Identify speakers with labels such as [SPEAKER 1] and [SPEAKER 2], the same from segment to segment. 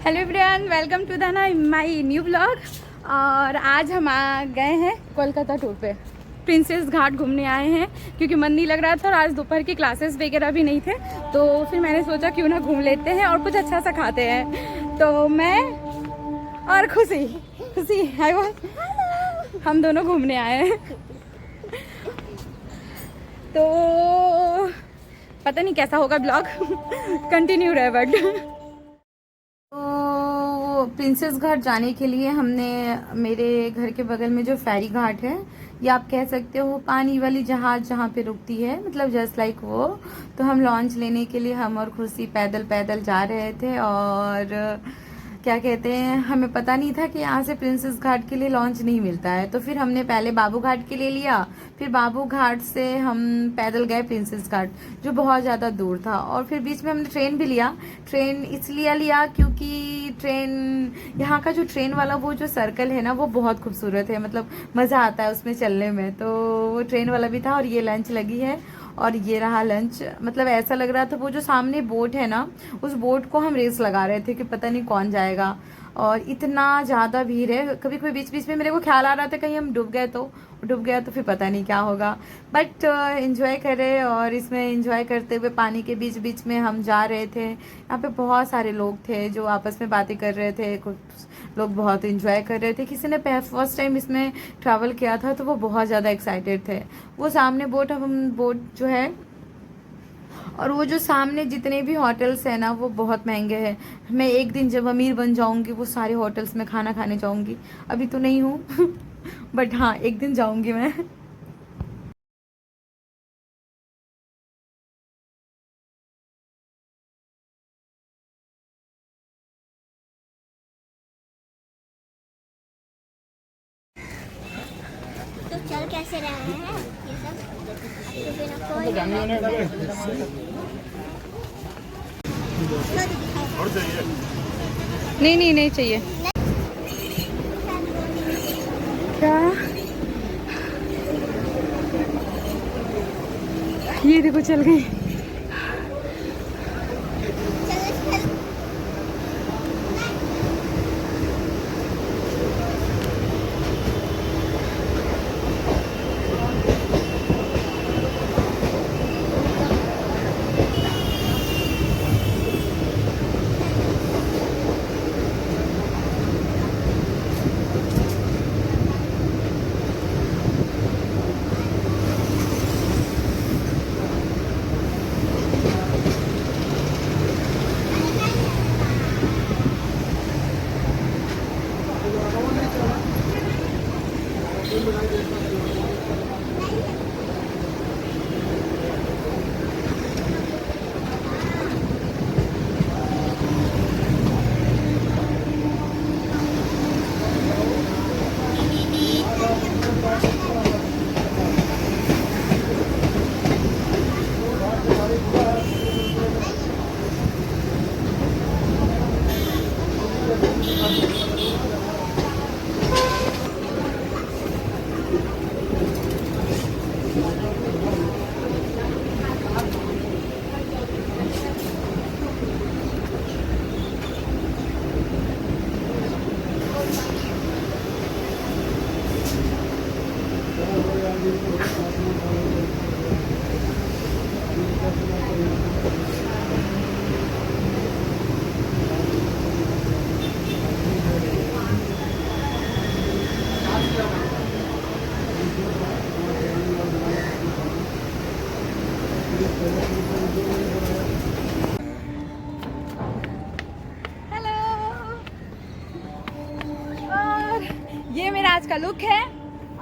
[SPEAKER 1] Hello everyone, welcome to the my new blog. और आज हम आ गए हैं कोलकाता टूर पे। प्रिंसेस घाट घूमने आए हैं क्योंकि मन नहीं लग रहा था और आज दोपहर की क्लासेस वगैरह भी नहीं थे, तो फिर मैंने सोचा क्यों ना घूम लेते हैं और कुछ अच्छा सा खाते हैं। तो मैं और खुशी खुशी है वो, हम दोनों घूमने आए हैं। तो पता नहीं कैसा होगा ब्लॉग, कंटिन्यू रहे बट। तो प्रिंसेस घाट जाने के लिए हमने मेरे घर के बगल में जो फेरी घाट है, या आप कह सकते हो पानी वाली जहाज जहाँ पे रुकती है, मतलब जस्ट लाइक वो, तो हम लॉन्च लेने के लिए हम और खुशी पैदल पैदल जा रहे थे। और क्या कहते हैं, हमें पता नहीं था कि यहाँ से प्रिंसेस घाट के लिए लॉन्च नहीं मिलता है, तो फिर हमने पहले बाबू घाट के लिए लिया, फिर बाबू घाट से हम पैदल गए प्रिंसेस घाट, जो बहुत ज़्यादा दूर था। और फिर बीच में हमने ट्रेन भी लिया। ट्रेन इसलिए लिया क्योंकि ट्रेन, यहाँ का जो ट्रेन वाला वो जो सर्कल है ना, वो बहुत खूबसूरत है, मतलब मज़ा आता है उसमें चलने में। तो वो ट्रेन वाला भी था और ये लंच लगी है और ये रहा लंच। मतलब ऐसा लग रहा था वो जो सामने बोट है ना, उस बोट को हम रेस लगा रहे थे कि पता नहीं कौन जाएगा। और इतना ज़्यादा भीड़ है, कभी कभी बीच बीच में मेरे को ख्याल आ रहा था कहीं हम डूब गए तो, डूब गया तो फिर पता नहीं क्या होगा। बट एंजॉय करे, और इसमें एंजॉय करते हुए पानी के बीच बीच में हम जा रहे थे। यहाँ पे बहुत सारे लोग थे जो आपस में बातें कर रहे थे, कुछ लोग बहुत एंजॉय कर रहे थे। किसी ने फर्स्ट टाइम इसमें ट्रैवल किया था तो वो बहुत ज़्यादा एक्साइटेड थे। वो सामने बोट जो है, और वो जो सामने जितने भी होटल्स हैं ना, वो बहुत महंगे हैं। मैं एक दिन जब अमीर बन जाऊंगी वो सारे होटल्स में खाना खाने जाऊंगी, अभी तो नहीं हूँ बट हाँ, एक दिन जाऊंगी मैं।
[SPEAKER 2] तो चल कैसे रहे हैं ये सब आपके बिना कोई
[SPEAKER 1] नहीं नहीं नहीं चाहिए। क्या ये देखो चल गई। हेलो, और ये मेरा आज का लुक है,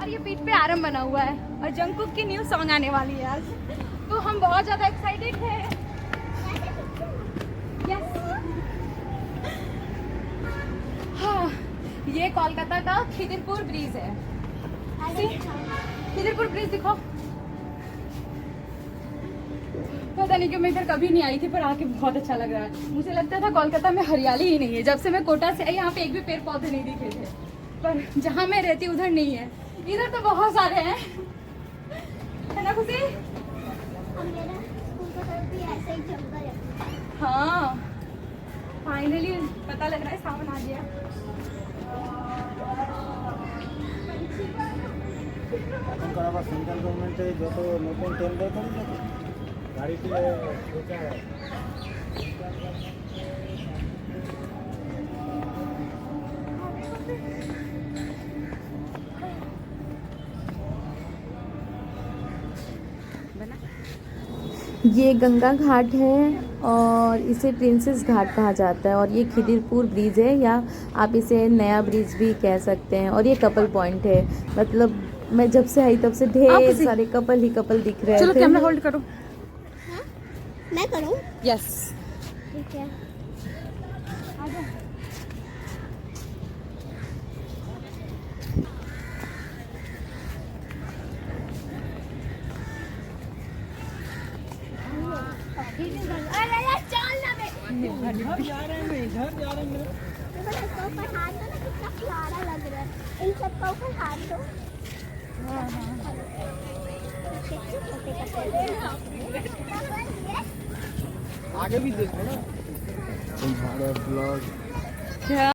[SPEAKER 1] और ये पीठ पे आरम बना हुआ है, और जंगकुक की न्यू सॉन्ग आने वाली है आज, तो हम बहुत ज़्यादा एक्साइटेड थे। यस, हाँ, ये कोलकाता का खिदिरपुर ब्रिज है। खिदिरपुर ब्रिज दिखो। पता नहीं क्यों मैं इधर कभी नहीं आई थी, पर आके बहुत अच्छा लग रहा है। मुझे लगता था कोलकाता में हरियाली ही नहीं है, जब से मैं कोटा से आई यहाँ पे एक भी पेड़ पौधे नहीं दिखे थे, पर जहाँ मैं रहती उधर नहीं है। इधर तो बहुत सारे हैं, है ना खुशी?
[SPEAKER 2] मेरा स्कूल का तरफ भी ऐसे ही जंगल है।
[SPEAKER 1] हाँ, फाइनली पता लग रहा है सावन आ गया।
[SPEAKER 3] এখনকার আবার সেন্ট্রাল গভর্নমেন্টে যত নতুন টেন্ডার করে না গাড়িতে ঢোকা হয়।
[SPEAKER 1] ये गंगा घाट है और इसे प्रिंसेस घाट कहा जाता है, और ये खिदिरपुर ब्रिज है, या आप इसे नया ब्रिज भी कह सकते हैं। और ये कपल पॉइंट है, मतलब मैं जब से आई तब से ढेर सारे कपल ही कपल दिख रहे थे। चलो कैमरा होल्ड करो।
[SPEAKER 2] हाँ? मैं करूँ?
[SPEAKER 1] यस।
[SPEAKER 2] ठीक है। अरे चल ना बे।
[SPEAKER 3] इधर जा रहे हैं, इधर जा रहे हैं।
[SPEAKER 2] इसको ऊपर हाथ दो ना, कितना प्यारा लग रहा है। इन सबका ऊपर हाथ दो।
[SPEAKER 3] आगे भी देखो ना तुम्हारा ब्लॉग।
[SPEAKER 1] क्या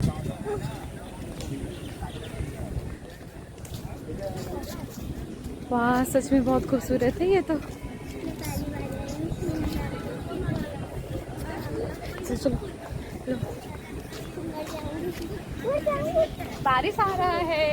[SPEAKER 1] वाह, सच में बहुत खूबसूरत है ये तो। चलो बारिश आ रहा है।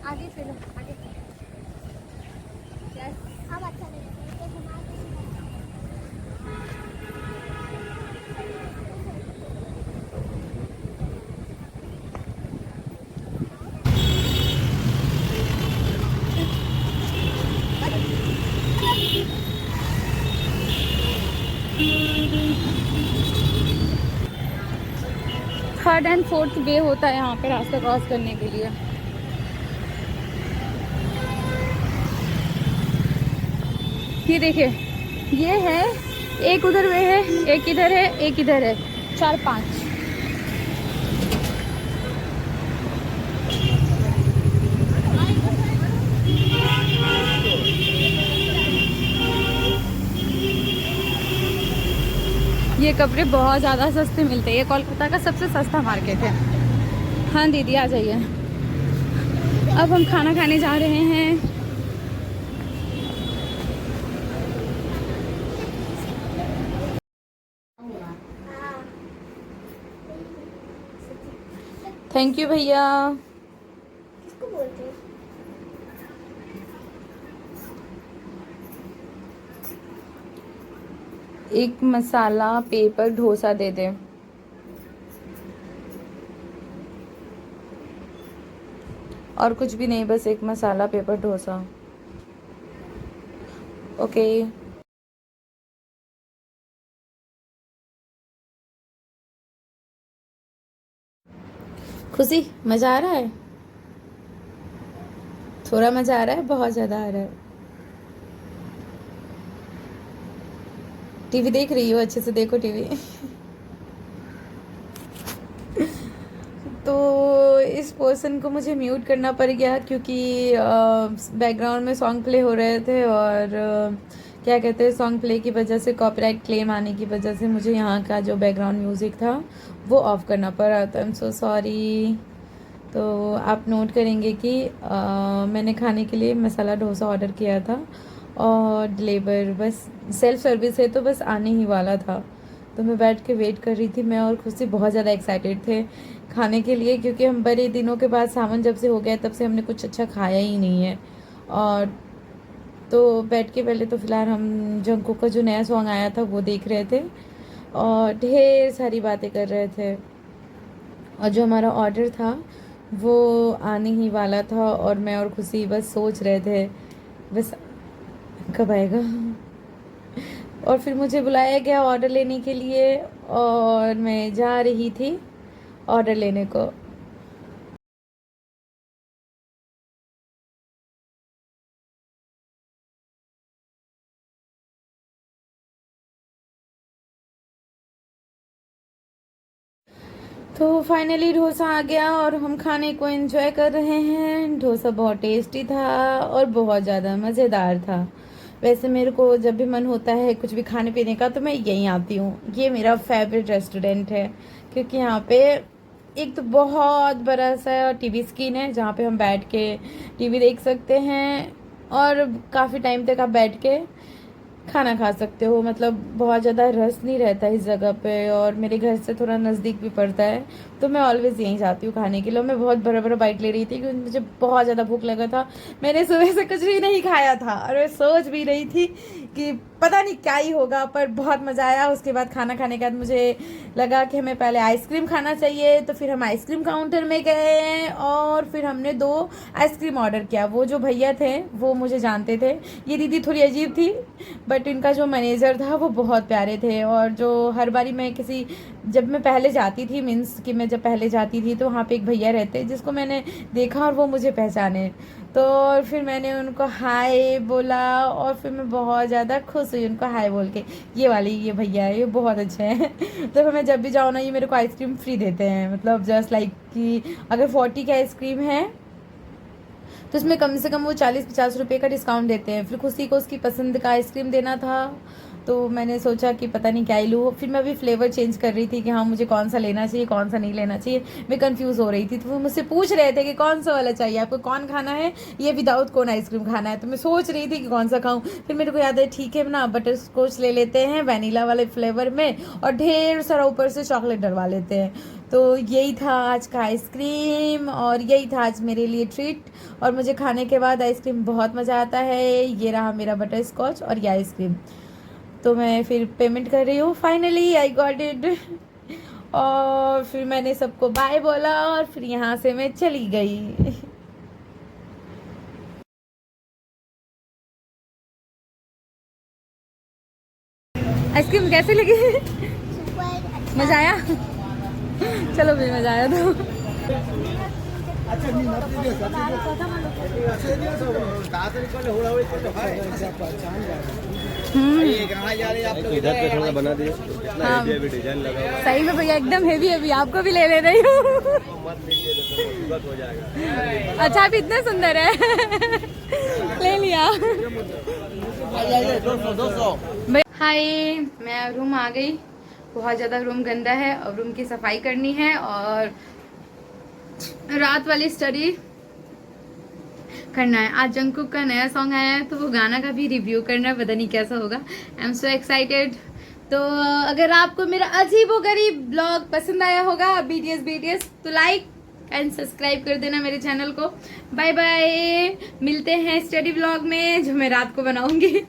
[SPEAKER 1] आगे चलो, आगे।
[SPEAKER 2] अब अच्छा लगेगा।
[SPEAKER 1] थर्ड एंड फोर्थ वे होता है यहाँ पे रास्ता क्रॉस करने के लिए। ये देखिए, ये है, एक उधर वे है, एक इधर है, एक इधर है, 4-5। ये कपड़े बहुत ज़्यादा सस्ते मिलते हैं, ये कोलकाता का सबसे सस्ता मार्केट है। हाँ दीदी आ जाइए। अब हम खाना खाने जा रहे हैं। थैंक यू भैया।
[SPEAKER 2] किसको बोलते हैं?
[SPEAKER 1] एक मसाला पेपर डोसा दे दे। और कुछ भी नहीं, बस एक मसाला पेपर डोसा। ओके। खुशी, मजा आ रहा है? थोड़ा मजा आ रहा है, बहुत ज्यादा आ रहा है? टीवी देख रही हो? अच्छे से देखो टीवी। तो इस पर्सन को मुझे म्यूट करना पड़ गया क्योंकि बैकग्राउंड में सॉन्ग प्ले हो रहे थे, और क्या कहते हैं, सॉन्ग प्ले की वजह से कॉपीराइट क्लेम आने की वजह से मुझे यहाँ का जो बैकग्राउंड म्यूज़िक था वो ऑफ करना पड़ा। तो आई एम सो सॉरी। तो आप नोट करेंगे कि मैंने खाने के लिए मसाला डोसा ऑर्डर किया था, और डिलीवर बस सेल्फ सर्विस है तो बस आने ही वाला था। तो मैं बैठ के वेट कर रही थी। मैं और खुशी बहुत ज़्यादा एक्साइटेड थे खाने के लिए, क्योंकि हम बड़े दिनों के बाद, सावन जब से हो गया तब से हमने कुछ अच्छा खाया ही नहीं है। और तो बैठ के पहले तो फ़िलहाल हम जंकुक का जो नया सॉन्ग आया था वो देख रहे थे, और ढेर सारी बातें कर रहे थे। और जो हमारा ऑर्डर था वो आने ही वाला था, और मैं और खुशी बस सोच रहे थे बस कब आएगा। और फिर मुझे बुलाया गया ऑर्डर लेने के लिए, और मैं जा रही थी, ऑर्डर लेने को। तो फाइनली डोसा आ गया और हम खाने को एंजॉय कर रहे हैं। डोसा बहुत टेस्टी था और बहुत ज़्यादा मज़ेदार था। वैसे मेरे को जब भी मन होता है कुछ भी खाने पीने का तो मैं यहीं आती हूँ। ये मेरा फेवरेट रेस्टोरेंट है क्योंकि यहाँ पे एक तो बहुत बड़ा सा टीवी स्क्रीन है जहाँ पे हम बैठ के टीवी देख सकते हैं और काफ़ी टाइम तक आप बैठ के खाना खा सकते हो। मतलब बहुत ज़्यादा रश नहीं रहता इस जगह पे और मेरे घर से थोड़ा नज़दीक भी पड़ता है तो मैं ऑलवेज़ यहीं जाती हूँ खाने के लिए। मैं बहुत बड़ा बड़ा बाइट ले रही थी क्योंकि मुझे बहुत ज़्यादा भूख लगा था। मैंने सुबह से कुछ भी नहीं खाया था और मैं सोच भी रही थी कि पता नहीं क्या ही होगा, पर बहुत मज़ा आया। उसके बाद खाना खाने के बाद मुझे लगा कि हमें पहले आइसक्रीम खाना चाहिए, तो फिर हम आइसक्रीम काउंटर में गए और फिर हमने 2 आइसक्रीम ऑर्डर किया। वो जो भैया थे वो मुझे जानते थे, ये दीदी थोड़ी अजीब थी बट इनका जो मैनेजर था वो बहुत प्यारे थे। और जो हर बारी मैं जब मैं पहले जाती थी, मीन्स कि मैं जब पहले जाती थी तो वहाँ पे एक भैया रहते जिसको मैंने देखा और वो मुझे पहचाने, तो फिर मैंने उनको हाय बोला और फिर मैं बहुत ज़्यादा खुश हुई उनको हाय बोल के। ये भैया है, ये बहुत अच्छे हैं। तो मैं जब भी जाऊँ ना ये मेरे को आइसक्रीम फ्री देते हैं। मतलब जस्ट लाइक कि अगर 40 की आइसक्रीम है तो उसमें कम से कम वो 40-50 रुपये का डिस्काउंट देते हैं। फिर खुशी को उसकी पसंद का आइसक्रीम देना था तो मैंने सोचा कि पता नहीं क्या ही लूँ। फिर मैं अभी फ्लेवर चेंज कर रही थी कि हाँ मुझे कौन सा लेना चाहिए कौन सा नहीं लेना चाहिए, मैं कंफ्यूज हो रही थी। तो वो मुझसे पूछ रहे थे कि कौन सा वाला चाहिए आपको, कौन खाना है, ये विदाउट कोन आइसक्रीम खाना है। तो मैं सोच रही थी कि कौन सा खाऊं। फिर मेरे को याद है ठीक है ना बटर स्कॉच ले लेते हैं वैनिला वाले फ्लेवर में और ढेर सारा ऊपर से चॉकलेट डलवा लेते हैं। तो यही था आज का आइसक्रीम और यही था आज मेरे लिए ट्रीट। और मुझे खाने के बाद आइसक्रीम बहुत मज़ा आता है। ये रहा मेरा बटर स्कॉच और ये आइसक्रीम। तो मैं फिर पेमेंट कर रही हूँ। Finally I got it. और फिर मैंने सबको बाय बोला और फिर यहाँ से मैं चली गई। आइसक्रीम कैसी लगी?
[SPEAKER 2] सुपर
[SPEAKER 1] मज़ा आया? चलो फिर मज़ा आया तो
[SPEAKER 4] इधर पे थोड़ा बना दिए इतना
[SPEAKER 1] हाँ।
[SPEAKER 4] हेवी डिजाइन लगा हुआ है।
[SPEAKER 1] सही में भैया एकदम हेवी हेवी, आपको भी ले रही हूँ।
[SPEAKER 4] मत लीजिए तो मुसीबत हो जाएगा।
[SPEAKER 1] अच्छा भी इतना सुंदर है। ले लिया। हाय, मैं रूम आ गई। बहुत ज़्यादा रूम गंदा है और रूम की सफाई करनी है और रात वाली स्टडी करना है। आज जंगकुक का नया सॉन्ग आया है तो वो गाना का भी रिव्यू करना है, पता नहीं कैसा होगा। I am so excited. तो अगर आपको मेरा अजीबोगरीब ब्लॉग पसंद आया होगा BTS तो लाइक एंड सब्सक्राइब कर देना मेरे चैनल को। बाय बाय, मिलते हैं स्टडी ब्लॉग में जो मैं रात को बनाऊंगी।